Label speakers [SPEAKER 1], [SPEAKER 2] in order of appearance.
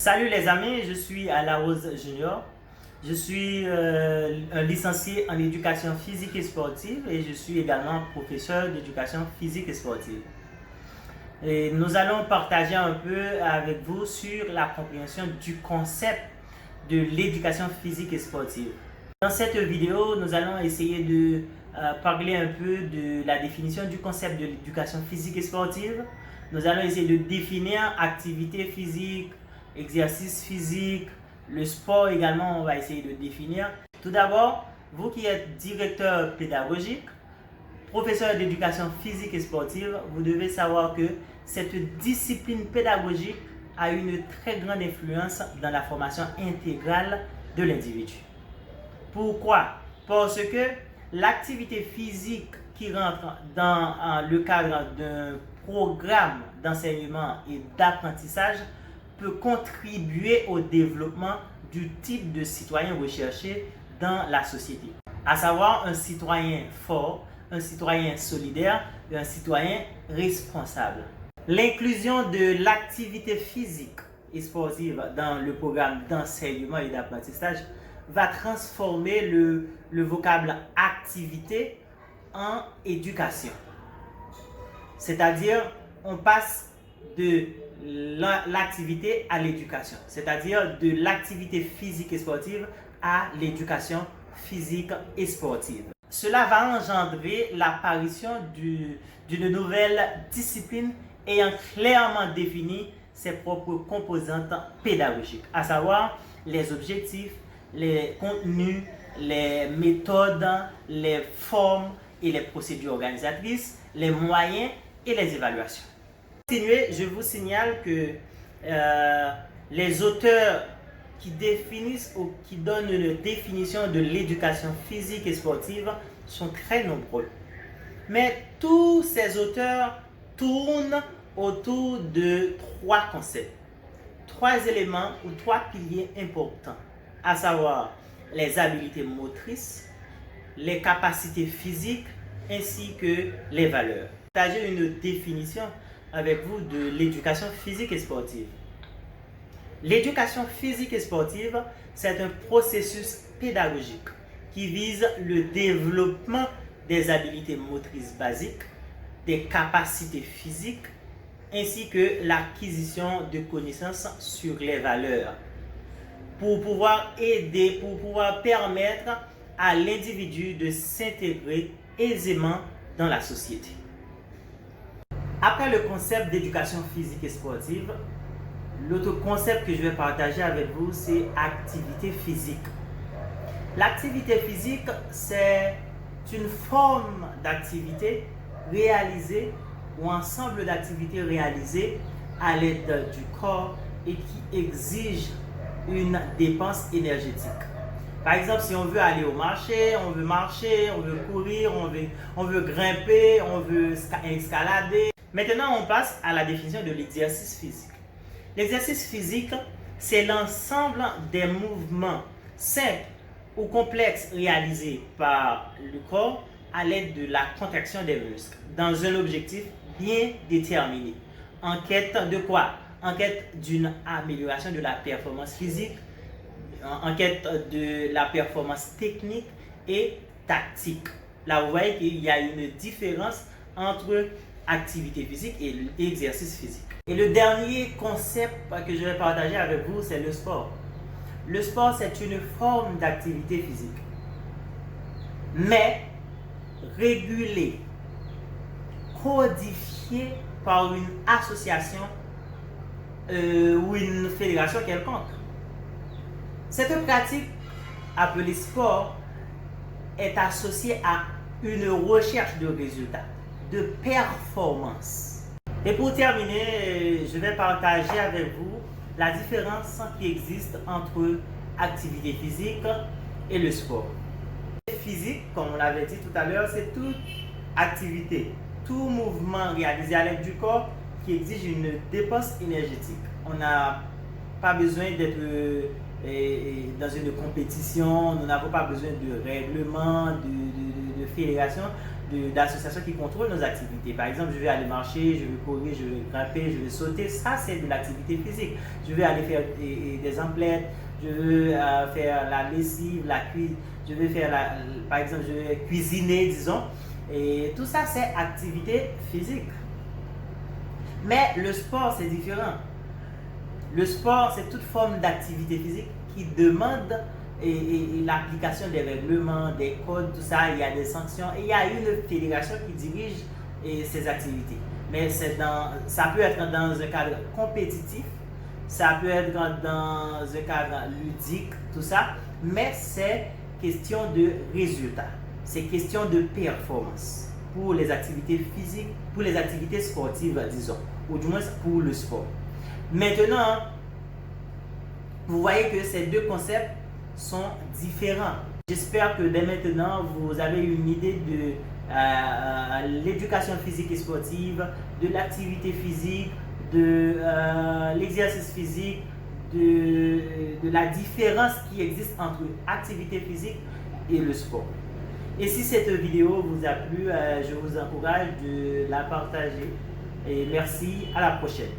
[SPEAKER 1] Salut les amis, je suis Alain Rose Junior. Je suis un licencié en éducation physique et sportive et je suis également professeur d'éducation physique et sportive. Et nous allons partager un peu avec vous sur la compréhension du concept de l'éducation physique et sportive. Dans cette vidéo, nous allons essayer de parler un peu de la définition du concept de l'éducation physique et sportive. Nous allons essayer de définir activité physique, exercice physique, le sport également, on va essayer de définir. Tout d'abord, vous qui êtes directeur pédagogique, professeur d'éducation physique et sportive, vous devez savoir que cette discipline pédagogique a une très grande influence dans la formation intégrale de l'individu. Pourquoi? Parce que l'activité physique qui rentre dans le cadre d'un programme d'enseignement et d'apprentissage peut contribuer au développement du type de citoyen recherché dans la société. À savoir un citoyen fort, un citoyen solidaire et un citoyen responsable. L'inclusion de l'activité physique et sportive dans le programme d'enseignement et d'apprentissage va transformer le vocable activité en éducation. C'est-à-dire, on passe de l'activité à l'éducation, c'est-à-dire de l'activité physique et sportive à l'éducation physique et sportive. Cela va engendrer l'apparition d'une nouvelle discipline ayant clairement défini ses propres composantes pédagogiques, à savoir les objectifs, les contenus, les méthodes, les formes et les procédures organisatrices, les moyens et les évaluations. Pour continuer, je vous signale que les auteurs qui définissent ou qui donnent une définition de l'éducation physique et sportive sont très nombreux. Mais tous ces auteurs tournent autour de trois concepts, trois éléments ou trois piliers importants, à savoir les habiletés motrices, les capacités physiques ainsi que les valeurs. Partager une définition avec vous de l'éducation physique et sportive. L'éducation physique et sportive, c'est un processus pédagogique qui vise le développement des habiletés motrices basiques, des capacités physiques, ainsi que l'acquisition de connaissances sur les valeurs, pour pouvoir aider, pour pouvoir permettre à l'individu de s'intégrer aisément dans la société. Après le concept d'éducation physique et sportive, l'autre concept que je vais partager avec vous, c'est activité physique. L'activité physique, c'est une forme d'activité réalisée ou ensemble d'activités réalisées à l'aide du corps et qui exige une dépense énergétique. Par exemple, si on veut aller au marché, on veut courir, on veut grimper, on veut escalader. Maintenant, on passe à la définition de l'exercice physique. L'exercice physique, c'est l'ensemble des mouvements simples ou complexes réalisés par le corps à l'aide de la contraction des muscles dans un objectif bien déterminé. En quête de quoi? En quête d'une amélioration de la performance physique, en quête de la performance technique et tactique. Là, vous voyez qu'il y a une différence entre activité physique et exercice physique. Et le dernier concept que je vais partager avec vous, c'est le sport. Le sport, c'est une forme d'activité physique, mais régulée, codifiée par une association ou une fédération quelconque. Cette pratique, appelée sport, est associée à une recherche de résultats, de performance. Et pour terminer, je vais partager avec vous la différence qui existe entre activité physique et le sport. Physique, comme on l'avait dit tout à l'heure, c'est toute activité, tout mouvement réalisé à l'aide du corps qui exige une dépense énergétique. On n'a pas besoin d'être dans une compétition, nous n'avons pas besoin de règlement, de fédération. d'associations qui contrôlent nos activités. Par exemple, je vais aller marcher, je vais courir, je vais grimper, je vais sauter. Ça, c'est de l'activité physique. Je vais aller faire des emplettes, je veux faire la lessive, la cuisine, je vais faire, par exemple, je vais cuisiner, disons. Et tout ça, c'est activité physique. Mais le sport, c'est différent. Le sport, c'est toute forme d'activité physique qui demande l'application des règlements, des codes, tout ça. Il y a des sanctions et il y a une fédération qui dirige ces activités. Mais ça peut être dans un cadre compétitif, ça peut être dans un cadre ludique, tout ça. Mais c'est question de résultat. C'est question de performance pour les activités physiques, pour les activités sportives, disons, ou du moins pour le sport. Maintenant, vous voyez que ces deux concepts sont différents. J'espère que dès maintenant, vous avez une idée de l'éducation physique et sportive, de l'activité physique, de l'exercice physique, de la différence qui existe entre activité physique et le sport. Et si cette vidéo vous a plu, je vous encourage de la partager. Et merci, à la prochaine.